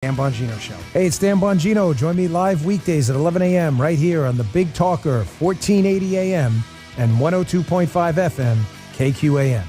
Dan Bongino Show. Hey, it's Dan Bongino. Join me live weekdays at 11 a.m. right here on the Big Talker, 1480 a.m. and 102.5 FM, KQAM.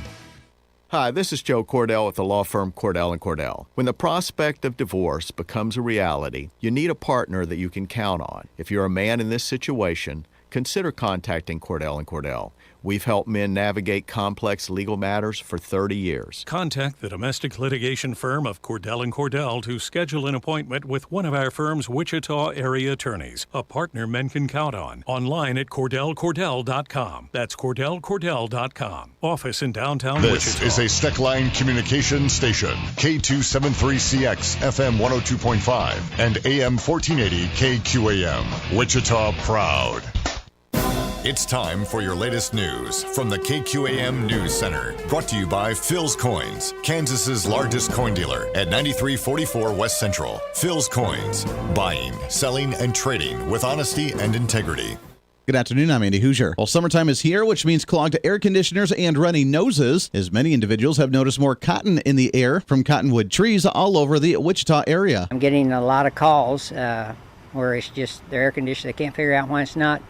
Hi, this is Joe Cordell with the law firm Cordell & Cordell. When the prospect of divorce becomes a reality, you need a partner that you can count on. If you're a man in this situation, consider contacting Cordell & Cordell. We've helped men navigate complex legal matters for 30 years. Contact the domestic litigation firm of Cordell & Cordell to schedule an appointment with one of our firm's Wichita area attorneys, a partner men can count on. Online at CordellCordell.com. That's CordellCordell.com. Office in downtown Wichita. This is a Steckline communication station. K273CX, FM 102.5 and AM 1480 KQAM. Wichita proud. It's time for your latest news from the KQAM News Center. Brought to you by Phil's Coins, Kansas's largest coin dealer at 9344 West Central. Phil's Coins, buying, selling, and trading with honesty and integrity. Good afternoon, I'm Andy Hooser. Well, summertime is here, which means clogged air conditioners and runny noses, as many individuals have noticed more cotton in the air from cottonwood trees all over the Wichita area. I'm getting a lot of calls where it's just the air conditioner, they can't figure out why it's not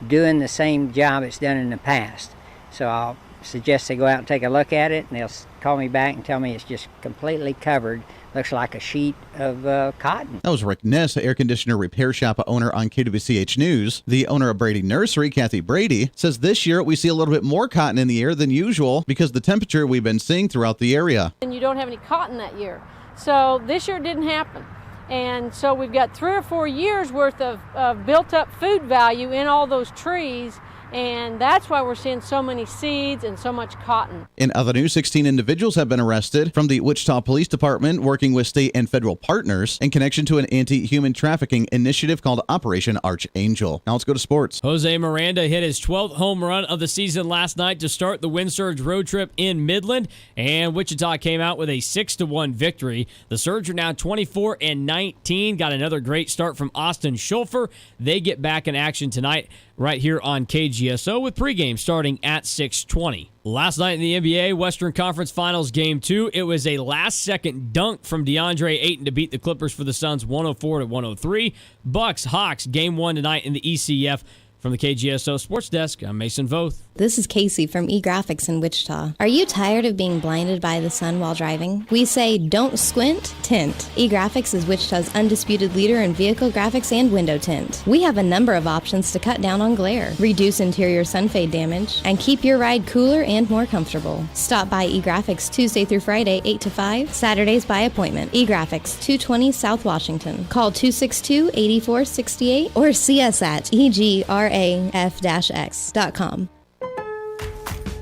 doing the same job it's done in the past. So I'll suggest they go out and take a look at it, and they'll call me back and tell me it's just completely covered. Looks like a sheet of cotton. That was Rick Ness, air conditioner repair shop owner on KWCH News. The owner of Brady Nursery, Kathy Brady, says this year we see a little bit more cotton in the air than usual because of the temperature we've been seeing throughout the area. And you don't have any cotton that year. So this year didn't happen. And so we've got 3 or 4 years worth of built up food value in all those trees. And that's why we're seeing so many seeds and so much cotton. In other news, 16 individuals have been arrested from the Wichita Police Department working with state and federal partners in connection to an anti-human trafficking initiative called Operation Archangel. Now let's go to sports. Jose Miranda hit his 12th home run of the season last night to start the Wind Surge road trip in Midland, and Wichita came out with a 6-1 victory. The Surge are now 24-19. Got another great start from Austin Schulfer. They get back in action tonight right here on KGSO with pregame starting at 6:20. Last night in the NBA Western Conference Finals Game 2, it was a last-second dunk from DeAndre Ayton to beat the Clippers for the Suns 104-103. Bucks Hawks Game 1 tonight in the ECF. From the KGSO Sports Desk, I'm Mason Voth. This is Casey from eGraphics in Wichita. Are you tired of being blinded by the sun while driving? We say don't squint, tint. eGraphics is Wichita's undisputed leader in vehicle graphics and window tint. We have a number of options to cut down on glare, reduce interior sun fade damage, and keep your ride cooler and more comfortable. Stop by eGraphics Tuesday through Friday, 8 to 5, Saturdays by appointment. eGraphics, 220 South Washington. Call 262-8468 or see us at egraf-x.com.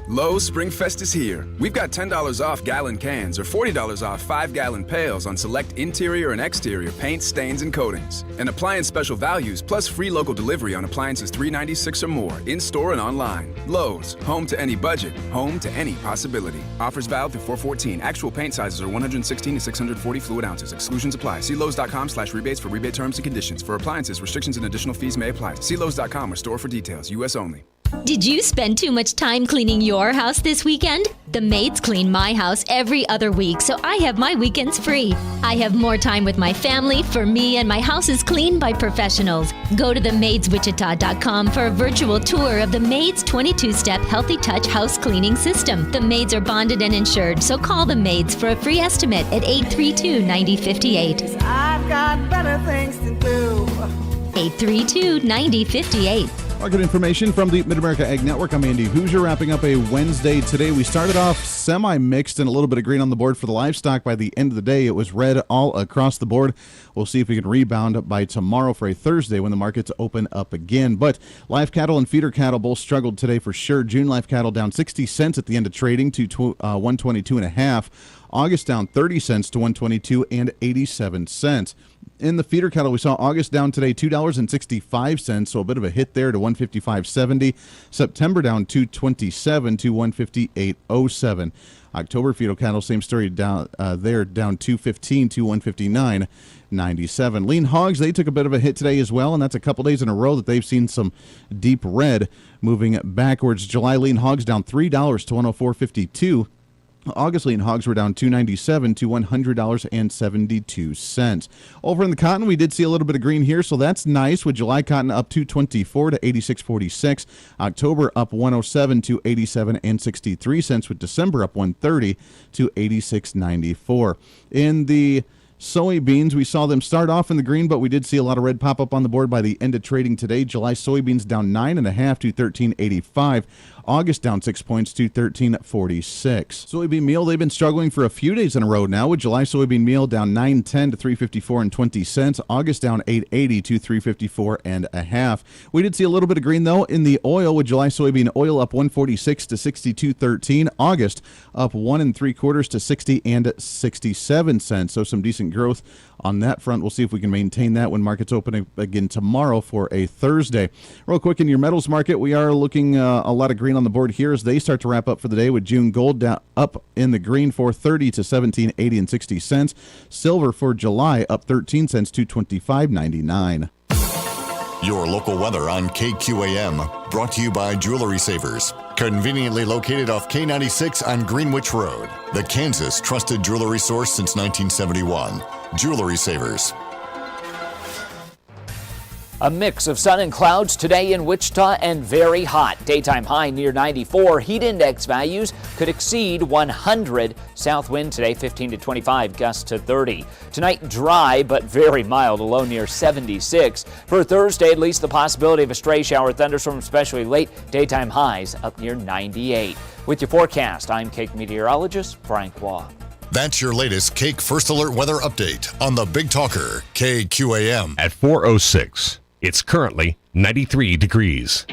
Lowe's Springfest is here. We've got $10 off gallon cans or $40 off 5-gallon pails on select interior and exterior paints, stains, and coatings. And appliance special values plus free local delivery on appliances $3.96 or more in-store and online. Lowe's, home to any budget, home to any possibility. Offers valid through 4/14. Actual paint sizes are 116 to 640 fluid ounces. Exclusions apply. See Lowe's.com/rebates for rebate terms and conditions. For appliances, restrictions and additional fees may apply. See Lowe's.com or store for details. U.S. only. Did you spend too much time cleaning your house this weekend? The maids clean my house every other week, so I have my weekends free. I have more time with my family, for me, and my house is cleaned by professionals. Go to themaidswichita.com for a virtual tour of the Maids 22-step Healthy Touch house cleaning system. The maids are bonded and insured, so call the maids for a free estimate at 832-9058. I've got better things to do. 832-9058. Market information from the Mid-America Ag Network. I'm Andy Hooser, wrapping up a Wednesday today. We started off semi-mixed and a little bit of green on the board for the livestock. By the end of the day, it was red all across the board. We'll see if we can rebound by tomorrow for a Thursday when the markets open up again. But live cattle and feeder cattle both struggled today for sure. June live cattle down 60 cents at the end of trading to 122.5. August down 30 cents to 122.87 cents. In the feeder cattle, we saw August down today $2.65, so a bit of a hit there to 155.70. September down $2.27 to 158.07. October feeder cattle, same story, down down $2.15 to 159.97. Lean hogs, they took a bit of a hit today as well, and that's a couple days in a row that they've seen some deep red moving backwards. July lean hogs down $3 to 104.52. August lean hogs were down $2.97 to $100.72. Over in the cotton, we did see a little bit of green here, so that's nice, with July cotton up $2.24 to $86.46. October up $107 to $87.63, with December up $130 to $86.94. In the soybeans, we saw them start off in the green, but we did see a lot of red pop up on the board by the end of trading today. July soybeans down 9.5 to $13.85. August down 6 points to $13.46. Soybean meal, they've been struggling for a few days in a row now, with July soybean meal down 9.10 to $3.54.20. August down 8.80 to $3.54.5. We did see a little bit of green though in the oil, with July soybean oil up 1.46 to 62.13. August up 1 3/4 to 60.67 cents. So some decent growth on that front. We'll see if we can maintain that when markets open again tomorrow for a Thursday. Real quick, in your metals market, we are looking a lot of green on the board here as they start to wrap up for the day, with June gold down, up in the green, $4.30 to $17.80.60. Silver for July up 13 cents to $25.99. Your local weather on KQAM, brought to you by Jewelry Savers. Conveniently located off K96 on Greenwich Road, the Kansas trusted jewelry source since 1971. Jewelry Savers. A mix of sun and clouds today in Wichita and very hot. Daytime high near 94. Heat index values could exceed 100. South wind today 15 to 25, gusts to 30. Tonight dry but very mild, a low near 76. For Thursday, at least the possibility of a stray shower thunderstorm, especially late. Daytime highs up near 98. With your forecast, I'm Cake meteorologist Frank Waugh. That's your latest Cake First Alert weather update on the Big Talker, KQAM. At 4:06. It's currently 93 degrees.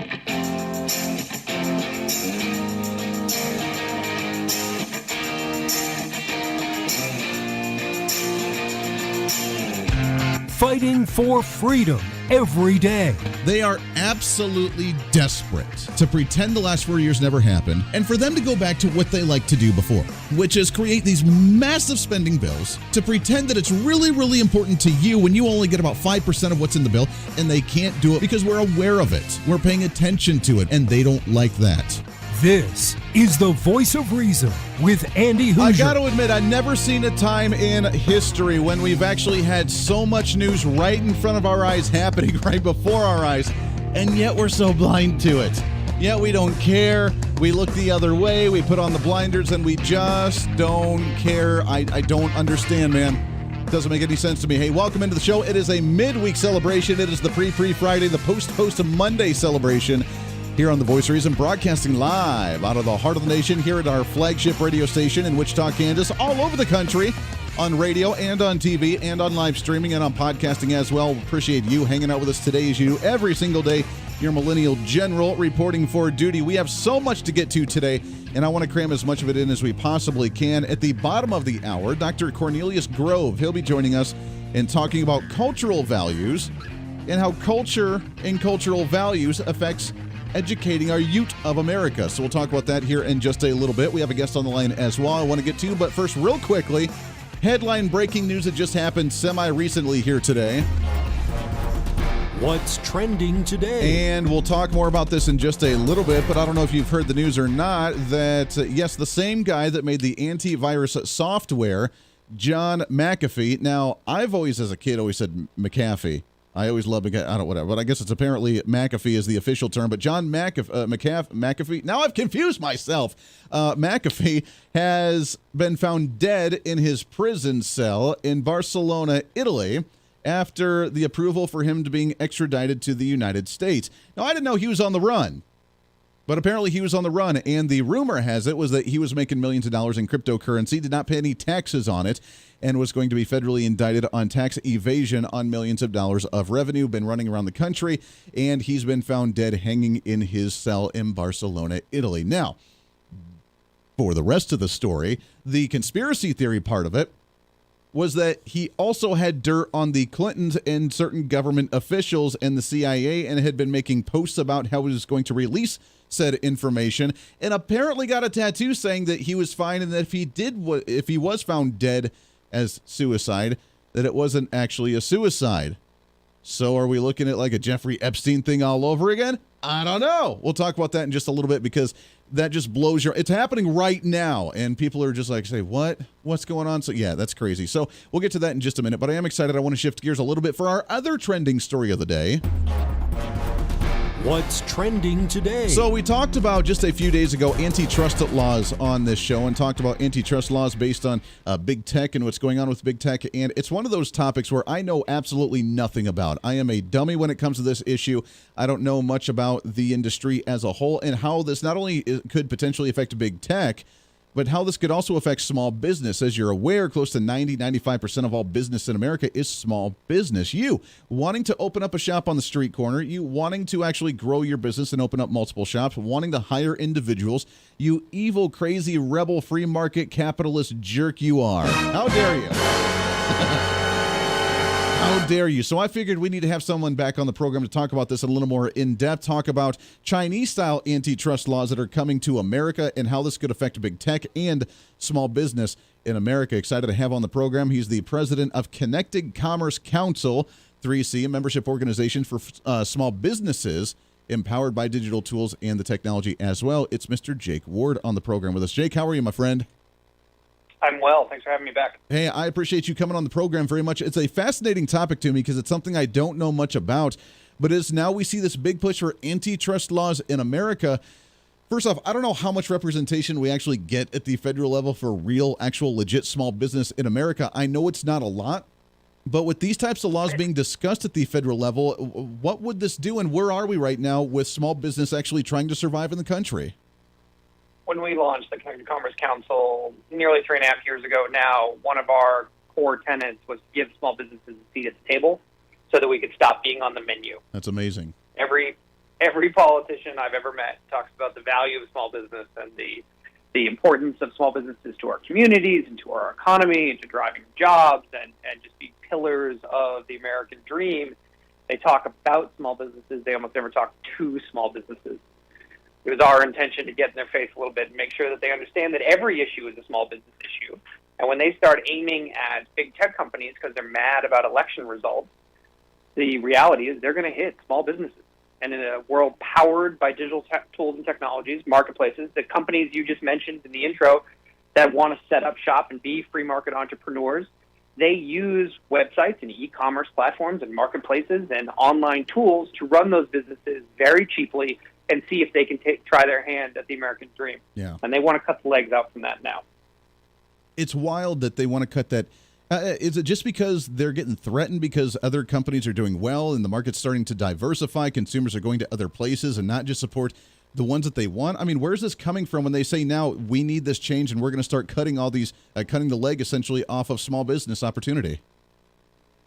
Fighting for freedom every day. They are absolutely desperate to pretend the last 4 years never happened and for them to go back to what they liked to do before, which is create these massive spending bills to pretend that it's really, really important to you when you only get about 5% of what's in the bill, and they can't do it because we're aware of it. We're paying attention to it, and they don't like that. This is the Voice of Reason with Andy Hooser. I got to admit, I've never seen a time in history when we've actually had so much news right in front of our eyes happening right before our eyes, and yet we're so blind to it. Yet we don't care. We look the other way. We put on the blinders, and we just don't care. I don't understand, man. Doesn't make any sense to me. Hey, welcome into the show. It is a midweek celebration. It is the pre-Friday, the post Monday celebration here on the Voice of Reason, broadcasting live out of the heart of the nation here at our flagship radio station in Wichita, Kansas, all over the country, on radio and on TV and on live streaming and on podcasting as well. Appreciate you hanging out with us today as you do every single day. Your Millennial General reporting for duty. We have so much to get to today, and I want to cram as much of it in as we possibly can. At the bottom of the hour, Dr. Cornelius Grove, he'll be joining us and talking about cultural values and how culture and cultural values affects educating our youth of America. So we'll talk about that here in just a little bit. We have a guest on the line as well I want to get to, but first, real quickly, headline breaking news that just happened semi-recently here today. What's trending today? And we'll talk more about this in just a little bit, but I don't know if you've heard the news or not, that, yes, the same guy that made the antivirus software, John McAfee. Now, I've always, as a kid, always said McAfee. I always love McAfee. I don't know, whatever. But I guess it's apparently McAfee is the official term. But John McAfee. Now I've confused myself. McAfee has been found dead in his prison cell in Barcelona, Italy, after the approval for him to being extradited to the United States. Now, I didn't know he was on the run. But apparently he was on the run, and the rumor has it was that he was making millions of dollars in cryptocurrency, did not pay any taxes on it, and was going to be federally indicted on tax evasion on millions of dollars of revenue, been running around the country, and he's been found dead hanging in his cell in Barcelona, Italy. Now, for the rest of the story, the conspiracy theory part of it was that he also had dirt on the Clintons and certain government officials and the CIA, and had been making posts about how he was going to release said information, and apparently got a tattoo saying that he was fine, and that if he was found dead as suicide, that it wasn't actually a suicide. So are we looking at like a Jeffrey Epstein thing all over again? I don't know. We'll talk about that in just a little bit because that just blows it's happening right now. And people are just like, say, what's going on? So yeah, that's crazy. So we'll get to that in just a minute, but I am excited. I want to shift gears a little bit for our other trending story of the day. What's trending today? So we talked about just a few days ago antitrust laws on this show and talked about antitrust laws based on big tech and what's going on with big tech. And it's one of those topics where I know absolutely nothing about. I am a dummy when it comes to this issue. I don't know much about the industry as a whole and how this not only could potentially affect big tech, but how this could also affect small business. As you're aware, close to 95% of all business in America is small business. You wanting to open up a shop on the street corner, you wanting to actually grow your business and open up multiple shops, wanting to hire individuals, you evil, crazy, rebel, free market, capitalist jerk you are. How dare you? How dare you? So I figured we need to have someone back on the program to talk about this a little more in depth, talk about Chinese-style antitrust laws that are coming to America and how this could affect big tech and small business in America. Excited to have on the program. He's the president of Connected Commerce Council, 3C, a membership organization for small businesses empowered by digital tools and the technology as well. It's Mr. Jake Ward on the program with us. Jake, how are you, my friend? I'm well. Thanks for having me back. Hey, I appreciate you coming on the program very much. It's a fascinating topic to me because it's something I don't know much about. But as now we see this big push for antitrust laws in America, first off, I don't know how much representation we actually get at the federal level for real, actual, legit small business in America. I know it's not a lot. But with these types of laws being discussed at the federal level, what would this do and where are we right now with small business actually trying to survive in the country? When we launched the Connected Commerce Council nearly 3.5 years ago now, one of our core tenets was to give small businesses a seat at the table so that we could stop being on the menu. That's amazing. Every politician I've ever met talks about the value of small business and the importance of small businesses to our communities and to our economy and to driving jobs and just be pillars of the American dream. They talk about small businesses. They almost never talk to small businesses. It was our intention to get in their face a little bit and make sure that they understand that every issue is a small business issue. And when they start aiming at big tech companies because they're mad about election results, the reality is they're going to hit small businesses. And in a world powered by digital tools and technologies, marketplaces, the companies you just mentioned in the intro that want to set up shop and be free market entrepreneurs, they use websites and e-commerce platforms and marketplaces and online tools to run those businesses very cheaply and see if they can try their hand at the American dream. Yeah. And they want to cut the legs out from that now. It's wild that they want to cut that. Is it just because they're getting threatened because other companies are doing well and the market's starting to diversify, consumers are going to other places and not just support the ones that they want? I mean, where's this coming from when they say now we need this change and we're going to start cutting all these, cutting the leg essentially off of small business opportunity?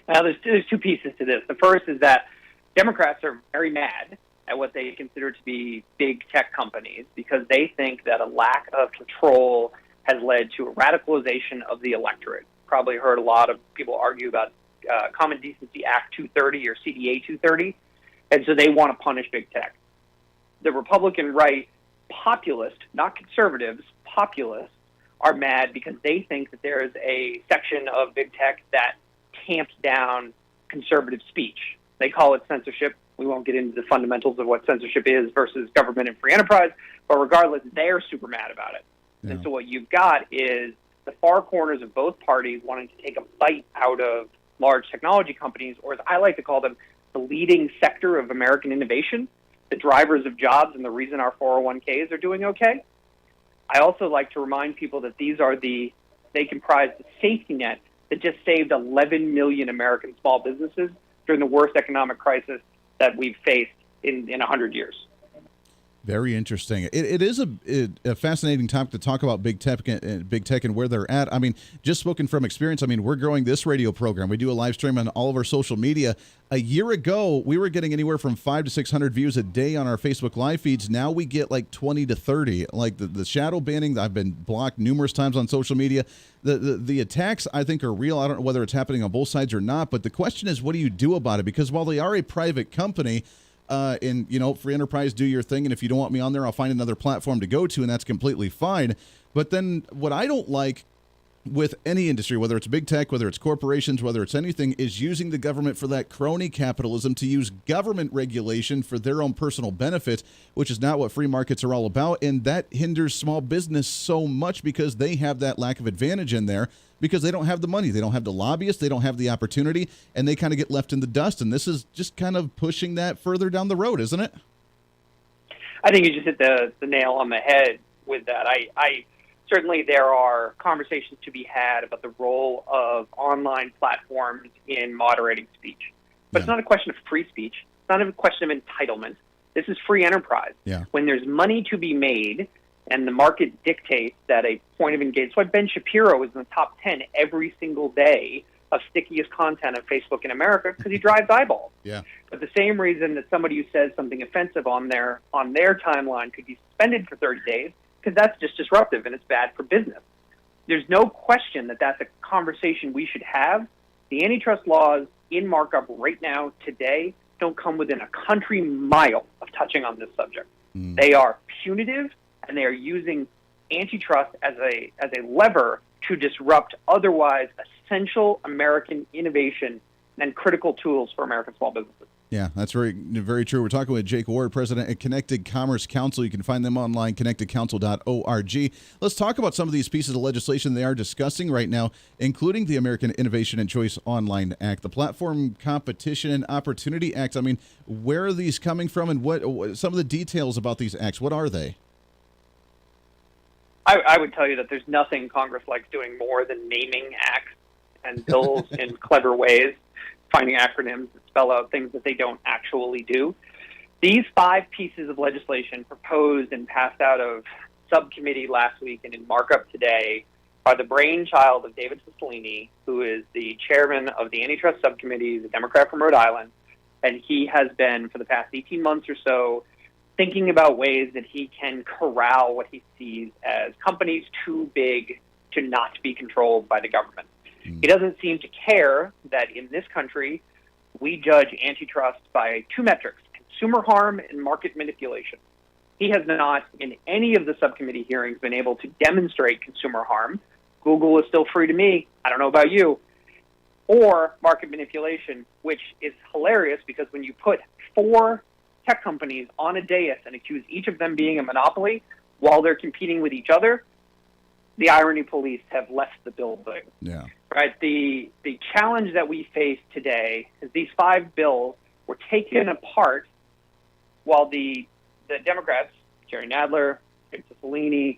Now, there's two pieces to this. The first is that Democrats are very mad at what they consider to be big tech companies because they think that a lack of control has led to a radicalization of the electorate. Probably heard a lot of people argue about Common Decency Act 230 or CDA 230, and so they want to punish big tech. The Republican right populists, not conservatives, populists, are mad because they think that there is a section of big tech that tamps down conservative speech. They call it censorship. We won't get into the fundamentals of what censorship is versus government and free enterprise, but regardless, they're super mad about it. Yeah. And so what you've got is the far corners of both parties wanting to take a bite out of large technology companies, or as I like to call them, the leading sector of American innovation, the drivers of jobs and the reason our 401ks are doing okay. I also like to remind people that they comprise the safety net that just saved 11 million American small businesses during the worst economic crisis that we've faced in 100 years. Very interesting. It is a fascinating topic to talk about big tech and where they're at. I mean, just spoken from experience, I mean, we're growing this radio program. We do a live stream on all of our social media. A year ago, we were getting anywhere from 500 to 600 views a day on our Facebook live feeds. Now we get like 20 to 30. Like the shadow banning, I've been blocked numerous times on social media. The attacks, I think, are real. I don't know whether it's happening on both sides or not, but the question is, what do you do about it? Because while they are a private company, and, you know, free enterprise, do your thing. And if you don't want me on there, I'll find another platform to go to, and that's completely fine. But then what I don't like with any industry, whether it's big tech, whether it's corporations, whether it's anything, is using the government for that crony capitalism, to use government regulation for their own personal benefit, which is not what free markets are all about. And that hinders small business so much because they have that lack of advantage in there because they don't have the money. They don't have the lobbyists. They don't have the opportunity, and they kind of get left in the dust. And this is just kind of pushing that further down the road, isn't it? I think you just hit the nail on the head with that. I certainly there are conversations to be had about the role of online platforms in moderating speech. But It's not a question of free speech. It's not a question of entitlement. This is free enterprise. Yeah. When there's money to be made and the market dictates that a point of engagement, that's why Ben Shapiro is in the top 10 every single day of stickiest content on Facebook in America, because he drives eyeballs. Yeah. But the same reason that somebody who says something offensive on their timeline could be suspended for 30 days, because that's just disruptive and it's bad for business. There's no question that that's a conversation we should have. The antitrust laws in markup right now, today, don't come within a country mile of touching on this subject. They are punitive, and they are using antitrust as a lever to disrupt otherwise essential American innovation and critical tools for American small businesses. Yeah, that's very, very true. We're talking with Jake Ward, president at Connected Commerce Council. You can find them online, connectedcouncil.org. Let's talk about some of these pieces of legislation they are discussing right now, including the American Innovation and Choice Online Act, the Platform Competition and Opportunity Act. I mean, where are these coming from, and what some of the details about these acts? What are they? I would tell you that there's nothing Congress likes doing more than naming acts and bills in clever ways, finding acronyms that spell out things that they don't actually do. These 5 pieces of legislation proposed and passed out of subcommittee last week and in markup today are the brainchild of David Cicilline, who is the chairman of the Antitrust Subcommittee, the Democrat from Rhode Island, and he has been, for the past 18 months or so, thinking about ways that he can corral what he sees as companies too big to not be controlled by the government. He doesn't seem to care that in this country we judge antitrust by 2 metrics, consumer harm and market manipulation. He has not, in any of the subcommittee hearings, been able to demonstrate consumer harm. Google is still free to me. I don't know about you. Or market manipulation, which is hilarious because when you put 4 tech companies on a dais and accuse each of them being a monopoly while they're competing with each other, the irony police have left the building. Yeah. Right. The challenge that we face today is these 5 bills were taken apart while the Democrats, Jerry Nadler, Cicilline,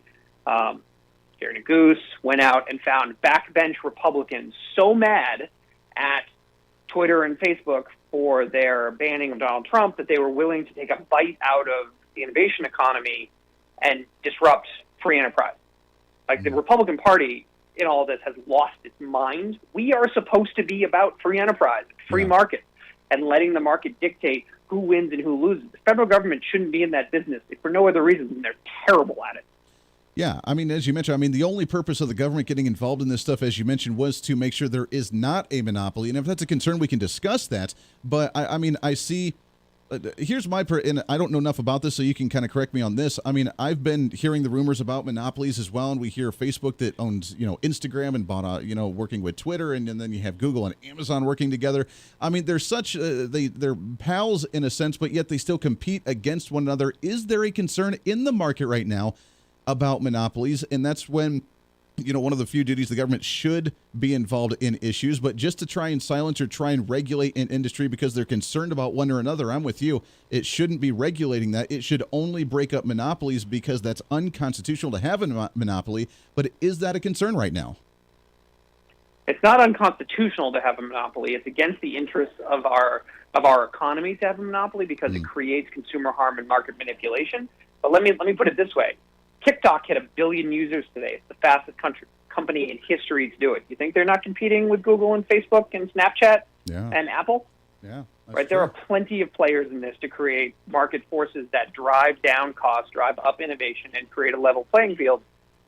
Gary Goose, went out and found backbench Republicans so mad at Twitter and Facebook for their banning of Donald Trump that they were willing to take a bite out of the innovation economy and disrupt free enterprise. Like the Republican Party in all of this has lost its mind. We are supposed to be about free enterprise, free market, and letting the market dictate who wins and who loses. The federal government shouldn't be in that business if for no other reason than they're terrible at it. Yeah, I mean, as you mentioned, the only purpose of the government getting involved in this stuff, as you mentioned, was to make sure there is not a monopoly. And if that's a concern, we can discuss that. But, I see... here's my... and I don't know enough about this, so you can kind of correct me on this. I mean, I've been hearing the rumors about monopolies as well, and we hear Facebook that owns, Instagram and bought, working with Twitter, and then you have Google and Amazon working together. I mean, they're such... they're pals in a sense, but yet they still compete against one another. Is there a concern in the market right now about monopolies? And that's when, one of the few duties the government should be involved in issues, but just to try and silence or try and regulate an industry because they're concerned about one or another. I'm with you. It shouldn't be regulating that. It should only break up monopolies because that's unconstitutional to have a monopoly. But is that a concern right now? It's not unconstitutional to have a monopoly. It's against the interests of our economy to have a monopoly because it creates consumer harm and market manipulation. But let me put it this way. TikTok hit 1 billion users today. It's the fastest company in history to do it. You think they're not competing with Google and Facebook and Snapchat and Apple? Yeah. Right. There are plenty of players in this to create market forces that drive down costs, drive up innovation, and create a level playing field.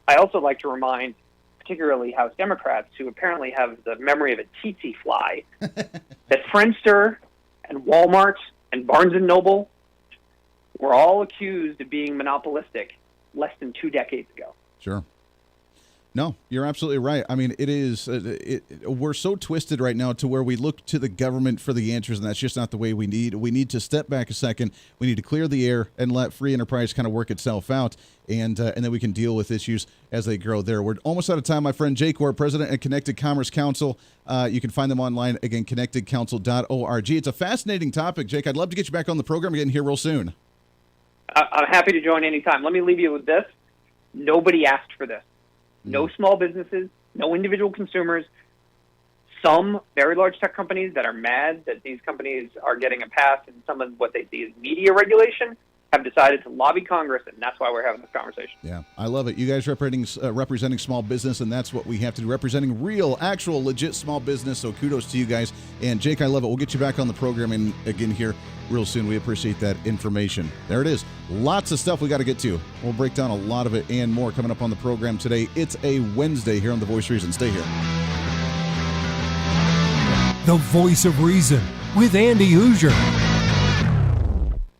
I also like to remind, particularly House Democrats, who apparently have the memory of a tsetse fly, that Friendster and Walmart and Barnes & Noble were all accused of being monopolistic less than 2 decades ago. Sure. No, you're absolutely right. I mean, it is. We're so twisted right now to where we look to the government for the answers, and that's just not the way we need. We need to step back a second. We need to clear the air and let free enterprise kind of work itself out, and then we can deal with issues as they grow there. We're almost out of time, my friend Jake Orr, president of Connected Commerce Council. You can find them online, again, connectedcouncil.org. It's a fascinating topic, Jake. I'd love to get you back on the program again here real soon. I'm happy to join anytime. Let me leave you with this. Nobody asked for this. No small businesses, no individual consumers. Some very large tech companies that are mad that these companies are getting a pass in some of what they see as media regulation have decided to lobby Congress, and that's why we're having this conversation. Yeah, I love it. You guys representing small business, and that's what we have to do, representing real, actual, legit small business, so kudos to you guys. And Jake, I love it. We'll get you back on the program and again here real soon. We appreciate that information. There it is. Lots of stuff we got to get to. We'll break down a lot of it and more coming up on the program today. It's a Wednesday here on The Voice of Reason. Stay here. The Voice of Reason with Andy Hooser.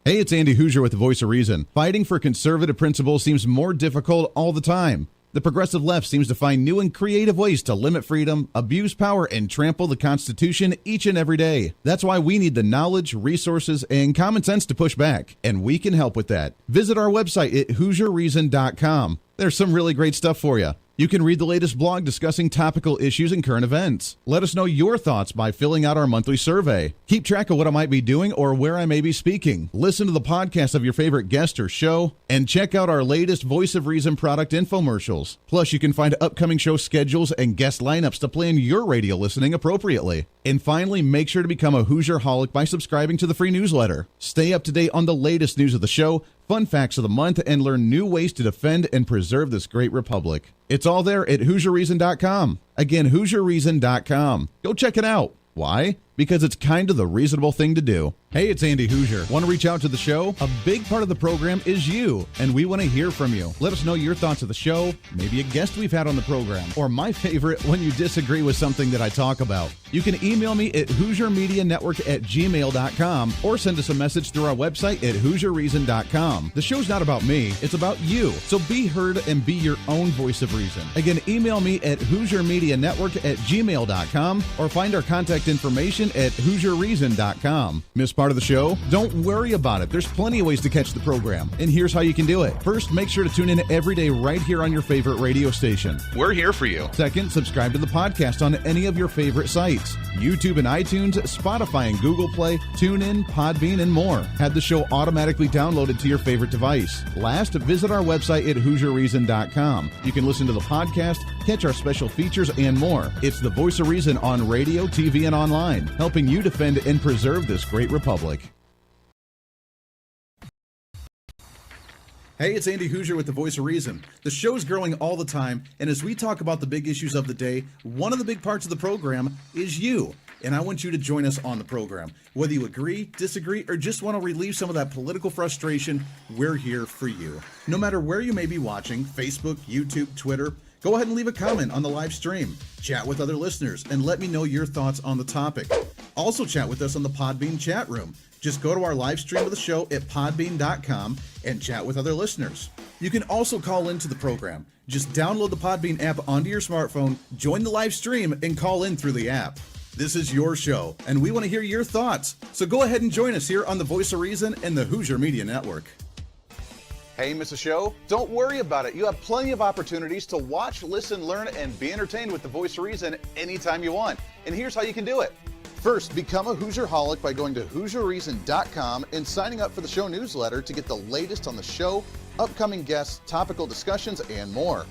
Hey, it's Andy Hooser with The Voice of Reason. Fighting for conservative principles seems more difficult all the time. The progressive left seems to find new and creative ways to limit freedom, abuse power, and trample the Constitution each and every day. That's why we need the knowledge, resources, and common sense to push back, and we can help with that. Visit our website at HooserReason.com. There's some really great stuff for you. You can read the latest blog discussing topical issues and current events. Let us know your thoughts by filling out our monthly survey. Keep track of what I might be doing or where I may be speaking. Listen to the podcast of your favorite guest or show, and check out our latest Voice of Reason product infomercials. Plus, you can find upcoming show schedules and guest lineups to plan your radio listening appropriately. And finally, make sure to become a Hoosier-holic by subscribing to the free newsletter. Stay up to date on the latest news of the show, fun facts of the month, and learn new ways to defend and preserve this great republic. It's all there at HooserReason.com. Again, HooserReason.com. Go check it out. Why? Because it's kind of the reasonable thing to do. Hey, it's Andy Hooser. Want to reach out to the show? A big part of the program is you, and we want to hear from you. Let us know your thoughts of the show, maybe a guest we've had on the program, or my favorite, when you disagree with something that I talk about. You can email me at HooserMediaNetwork@gmail.com or send us a message through our website at HooserReason.com. The show's not about me, it's about you. So be heard and be your own voice of reason. Again, email me at HooserMediaNetwork@gmail.com or find our contact information at HooserReason.com. Miss part of the show? Don't worry about it. There's plenty of ways to catch the program, and here's how you can do it. First, make sure to tune in every day right here on your favorite radio station. We're here for you. Second, subscribe to the podcast on any of your favorite sites. YouTube and iTunes, Spotify and Google Play, TuneIn, Podbean, and more. Have the show automatically downloaded to your favorite device. Last, visit our website at HooserReason.com. You can listen to the podcast, catch our special features, and more. It's the Voice of Reason on radio, TV, and online, helping you defend and preserve this great republic. Hey, it's Andy Hooser with The Voice of Reason. The show's growing all the time, and as we talk about the big issues of the day, one of the big parts of the program is you. And I want you to join us on the program. Whether you agree, disagree, or just want to relieve some of that political frustration, we're here for you. No matter where you may be watching, Facebook, YouTube, Twitter, go ahead and leave a comment on the live stream. Chat with other listeners and let me know your thoughts on the topic. Also chat with us on the Podbean chat room. Just go to our live stream of the show at podbean.com and chat with other listeners. You can also call into the program. Just download the Podbean app onto your smartphone, join the live stream, and call in through the app. This is your show, and we want to hear your thoughts. So go ahead and join us here on The Voice of Reason and the Hooser Media Network. Hey, miss a show? Don't worry about it. You have plenty of opportunities to watch, listen, learn, and be entertained with The Voice of Reason anytime you want. And here's how you can do it. First, become a Hoosier-holic by going to HooserReason.com and signing up for the show newsletter to get the latest on the show, upcoming guests, topical discussions, and more.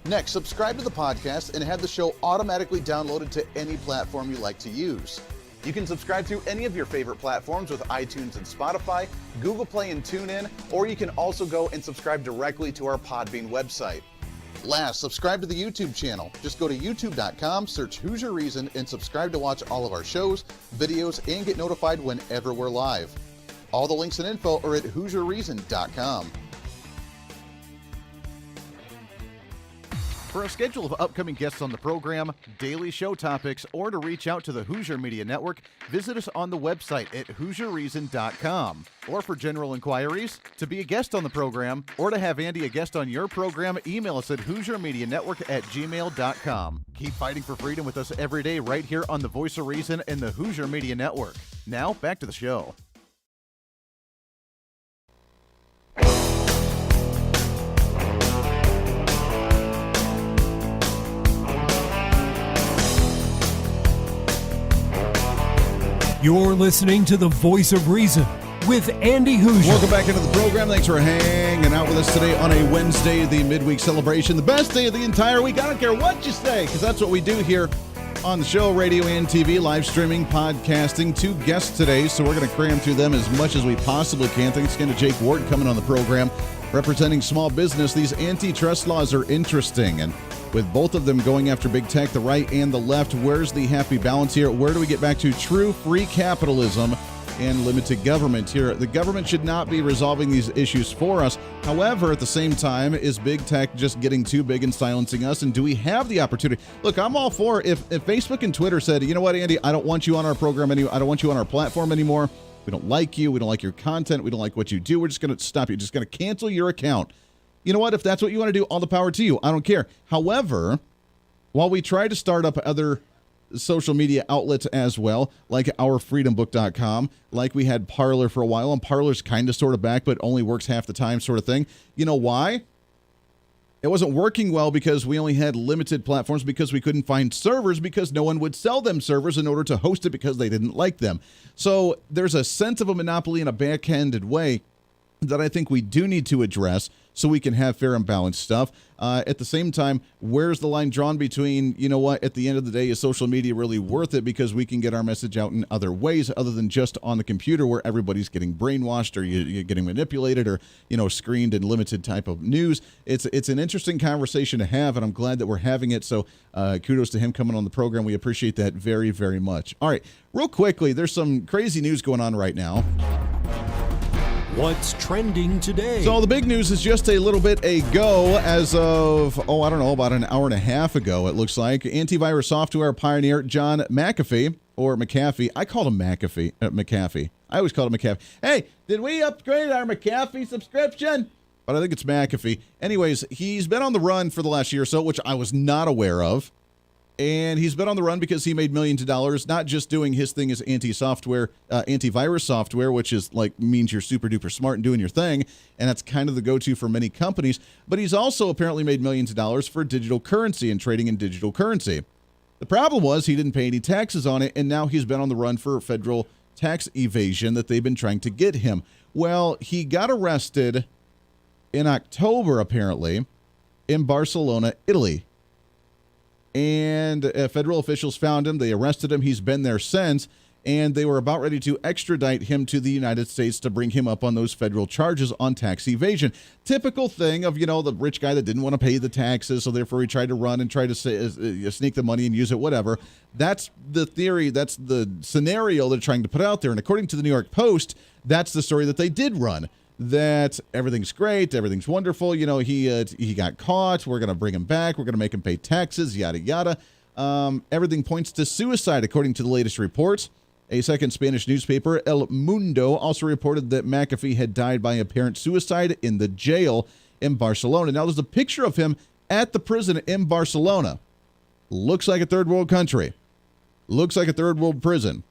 Next, subscribe to the podcast and have the show automatically downloaded to any platform you like to use. You can subscribe to any of your favorite platforms with iTunes and Spotify, Google Play and TuneIn, or you can also go and subscribe directly to our Podbean website. Last, subscribe to the YouTube channel. Just go to youtube.com, search Hooser Reason, and subscribe to watch all of our shows, videos, and get notified whenever we're live. All the links and info are at HooserReason.com. For a schedule of upcoming guests on the program, daily show topics, or to reach out to the Hooser Media Network, visit us on the website at HooserReason.com. Or for general inquiries, to be a guest on the program, or to have Andy a guest on your program, email us at HooserMediaNetwork@gmail.com. Keep fighting for freedom with us every day right here on the Voice of Reason and the Hooser Media Network. Now, back to the show. You're listening to the Voice of Reason with Andy Hooser. Welcome back into the program. Thanks for hanging out with us today on a Wednesday, the midweek celebration, the best day of the entire week. I don't care what you say, because that's what we do here on the show, radio and TV, live streaming, podcasting. 2 guests today, so we're going to cram through them as much as we possibly can. Thanks again to Jake Ward coming on the program, representing small business. These antitrust laws are interesting, and with both of them going after big tech, the right and the left, where's the happy balance here? Where do we get back to true free capitalism and limited government here? The government should not be resolving these issues for us. However, at the same time, is big tech just getting too big and silencing us? And do we have the opportunity? Look, I'm all for if Facebook and Twitter said, you know what, Andy, I don't want you on our program anymore. I don't want you on our platform anymore. We don't like you. We don't like your content. We don't like what you do. We're just going to stop you. Just going to cancel your account. You know what? If that's what you want to do, all the power to you. I don't care. However, while we try to start up other social media outlets as well, like ourfreedombook.com, like we had Parler for a while, and Parler's kind of sort of back, but only works half the time sort of thing. You know why? It wasn't working well because we only had limited platforms, because we couldn't find servers, because no one would sell them servers in order to host it because they didn't like them. So there's a sense of a monopoly in a backhanded way that I think we do need to address so we can have fair and balanced stuff. At the same time, where's the line drawn between, you know what, at the end of the day, is social media really worth it because we can get our message out in other ways other than just on the computer where everybody's getting brainwashed or you're getting manipulated or, you know, screened in limited type of news. It's an interesting conversation to have, and I'm glad that we're having it. So kudos to him coming on the program. We appreciate that very, very much. All right, real quickly, there's some crazy news going on right now. What's trending today? So the big news is just a little bit ago, as of, about an hour and a half ago, it looks like. Antivirus software pioneer John McAfee, or McAfee. I called him McAfee. I always called him McAfee. Hey, did we upgrade our McAfee subscription? But I think it's McAfee. Anyways, he's been on the run for the last year or so, which I was not aware of. And he's been on the run because he made millions of dollars, not just doing his thing as antivirus software, which is like means you're super duper smart and doing your thing. And that's kind of the go-to for many companies. But he's also apparently made millions of dollars for digital currency and trading in digital currency. The problem was he didn't pay any taxes on it. And now he's been on the run for federal tax evasion that they've been trying to get him. Well, he got arrested in October, apparently, in Barcelona, Italy. And federal officials found him. They arrested him. He's been there since. And they were about ready to extradite him to the United States to bring him up on those federal charges on tax evasion. Typical thing of, you know, the rich guy that didn't want to pay the taxes, so therefore he tried to run and try to sneak the money and use it, whatever. That's the theory. That's the scenario they're trying to put out there. And according to the New York Post, that's the story that they did run. That everything's great, everything's wonderful. You know, he got caught. We're going to bring him back. We're going to make him pay taxes, yada, yada. Everything points to suicide, according to the latest reports. A second Spanish newspaper, El Mundo, also reported that McAfee had died by apparent suicide in the jail in Barcelona. Now, there's a picture of him at the prison in Barcelona. Looks like a third world country. Looks like a third world prison.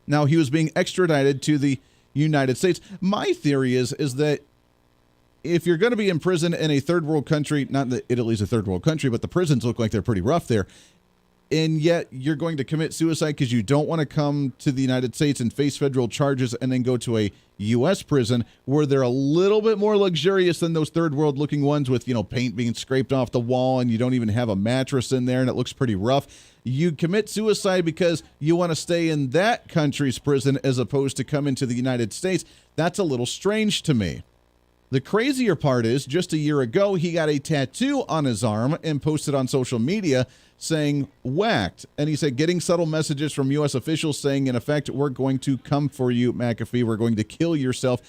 Now, he was being extradited to the United States. My theory is that if you're going to be in prison in a third world country, not that Italy's a third world country, but the prisons look like they're pretty rough there, and yet you're going to commit suicide because you don't want to come to the United States and face federal charges and then go to a U.S. prison where they're a little bit more luxurious than those third world looking ones with, you know, paint being scraped off the wall and you don't even have a mattress in there and it looks pretty rough. You commit suicide because you want to stay in that country's prison as opposed to come into the United States. That's a little strange to me. The crazier part is, just a year ago, he got a tattoo on his arm and posted on social media saying, whacked. And he said, getting subtle messages from U.S. officials saying, in effect, we're going to come for you, McAfee. We're going to kill yourself.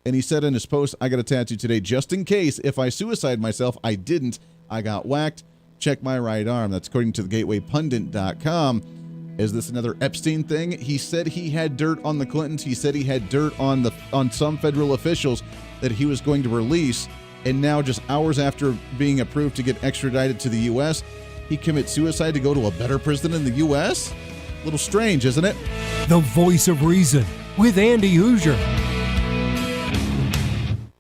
And he said in his post, I got a tattoo today just in case if I suicide myself, I didn't. I got whacked. Check my right arm. That's according to the GatewayPundit.com. Is this another Epstein thing? He said he had dirt on the Clintons. He said he had dirt on some federal officials that he was going to release. And now, just hours after being approved to get extradited to the U.S., he commits suicide to go to a better prison in the U.S.? A little strange, isn't it? The Voice of Reason with Andy Hooser.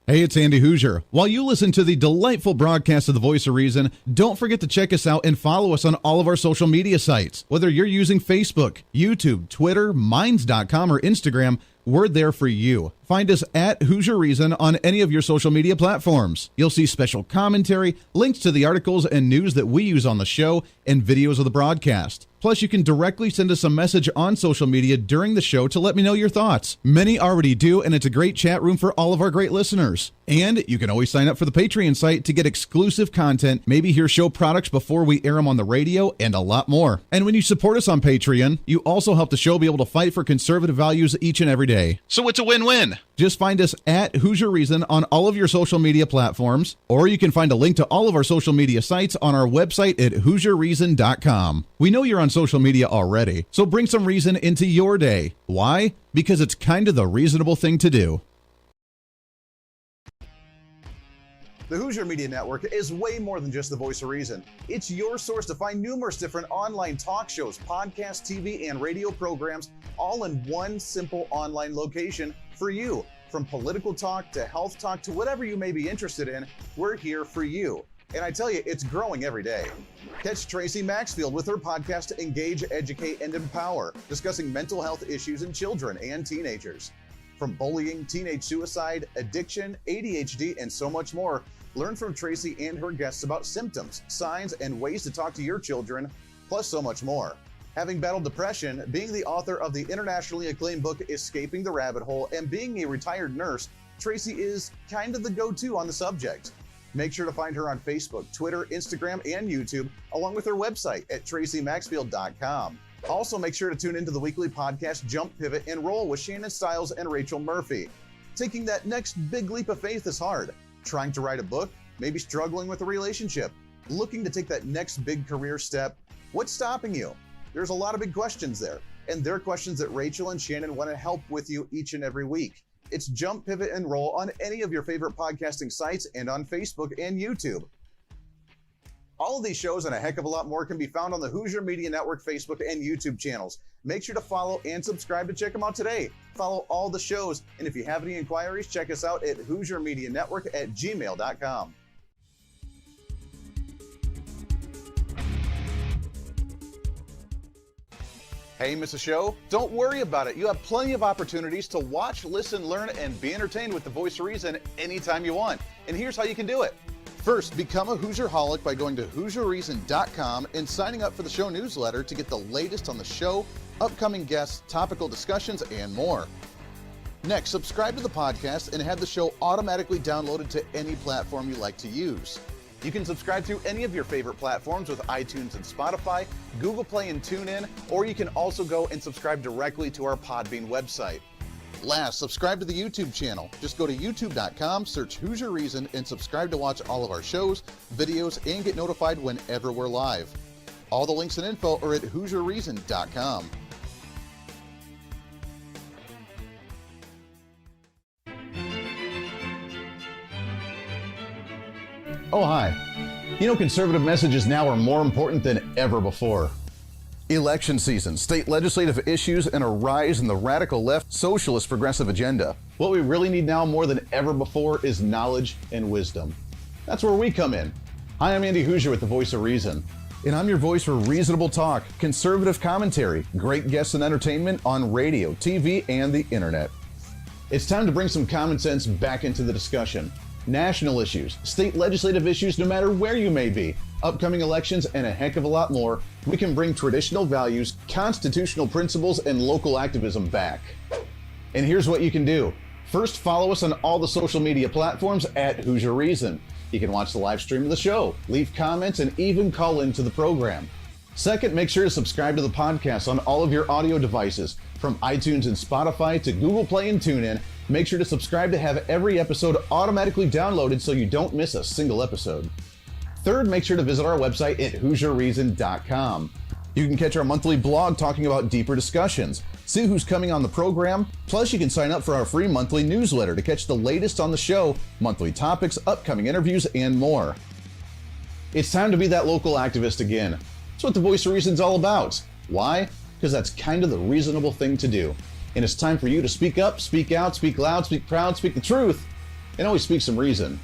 Hey, it's Andy Hooser. While you listen to the delightful broadcast of The Voice of Reason, don't forget to check us out and follow us on all of our social media sites. Whether you're using Facebook, YouTube, Twitter, Minds.com, or Instagram, we're there for you. Find us at Hooser Reason on any of your social media platforms. You'll see special commentary, links to the articles and news that we use on the show, and videos of the broadcast. Plus, you can directly send us a message on social media during the show to let me know your thoughts. Many already do, and it's a great chat room for all of our great listeners. And you can always sign up for the Patreon site to get exclusive content, maybe hear show products before we air them on the radio, and a lot more. And when you support us on Patreon, you also help the show be able to fight for conservative values each and every day. So it's a win-win. Just find us at Hooser Reason on all of your social media platforms, or you can find a link to all of our social media sites on our website at HooserReason.com. We know you're on social media already, so bring some reason into your day. Why? Because it's kind of the reasonable thing to do. The Hooser Media Network is way more than just the voice of reason. It's your source to find numerous different online talk shows, podcasts, TV, and radio programs, all in one simple online location for you. From political talk to health talk to whatever you may be interested in, we're here for you. And I tell you, it's growing every day. Catch Tracy Maxfield with her podcast, Engage, Educate, and Empower, discussing mental health issues in children and teenagers. From bullying, teenage suicide, addiction, ADHD, and so much more, learn from Tracy and her guests about symptoms, signs, and ways to talk to your children, plus so much more. Having battled depression, being the author of the internationally acclaimed book, Escaping the Rabbit Hole, and being a retired nurse, Tracy is kind of the go-to on the subject. Make sure to find her on Facebook, Twitter, Instagram, and YouTube, along with her website at tracymaxfield.com. Also, make sure to tune into the weekly podcast Jump, Pivot, and Roll with Shannon Stiles and Rachel Murphy. Taking that next big leap of faith is hard. Trying to write a book, maybe struggling with a relationship, looking to take that next big career step. What's stopping you? There's a lot of big questions there, and they're questions that Rachel and Shannon want to help with you each and every week. It's Jump, Pivot, and Roll on any of your favorite podcasting sites and on Facebook and YouTube. All of these shows and a heck of a lot more can be found on the Hooser Media Network Facebook and YouTube channels. Make sure to follow and subscribe to check them out today. Follow all the shows, and if you have any inquiries, check us out at HooserMediaNetwork@gmail.com. Hey, miss a show? Don't worry about it. You have plenty of opportunities to watch, listen, learn, and be entertained with the Voice of Reason anytime you want. And here's how you can do it. First, become a Hooserholic by going to HooserReason.com and signing up for the show newsletter to get the latest on the show, upcoming guests, topical discussions, and more. Next, subscribe to the podcast and have the show automatically downloaded to any platform you like to use. You can subscribe through any of your favorite platforms with iTunes and Spotify, Google Play and TuneIn, or you can also go and subscribe directly to our Podbean website. Last, subscribe to the YouTube channel. Just go to youtube.com, search Hooser Reason, and subscribe to watch all of our shows, videos, and get notified whenever we're live. All the links and info are at HooserReason.com. Oh, hi. You know, conservative messages now are more important than ever before. Election season, state legislative issues, and a rise in the radical left socialist progressive agenda. What we really need now more than ever before is knowledge and wisdom. That's where we come in. Hi, I'm Andy Hooser with the Voice of Reason, and I'm your voice for reasonable talk, conservative commentary, great guests and entertainment on radio, TV, and the internet. It's time to bring some common sense back into the discussion. National issues, state legislative issues, no matter where you may be, upcoming elections, and a heck of a lot more, we can bring traditional values, constitutional principles, and local activism back. And here's what you can do. First, follow us on all the social media platforms at Hooser Reason. You can watch the live stream of the show, leave comments, and even call into the program. Second, make sure to subscribe to the podcast on all of your audio devices, from iTunes and Spotify to Google Play and TuneIn. Make sure to subscribe to have every episode automatically downloaded so you don't miss a single episode. Third, make sure to visit our website at HooserReason.com. You can catch our monthly blog talking about deeper discussions, see who's coming on the program, plus you can sign up for our free monthly newsletter to catch the latest on the show, monthly topics, upcoming interviews, and more. It's time to be that local activist again. That's what the Voice of Reason's all about. Why? Because that's kind of the reasonable thing to do. And it's time for you to speak up, speak out, speak loud, speak proud, speak the truth, and always speak some reason.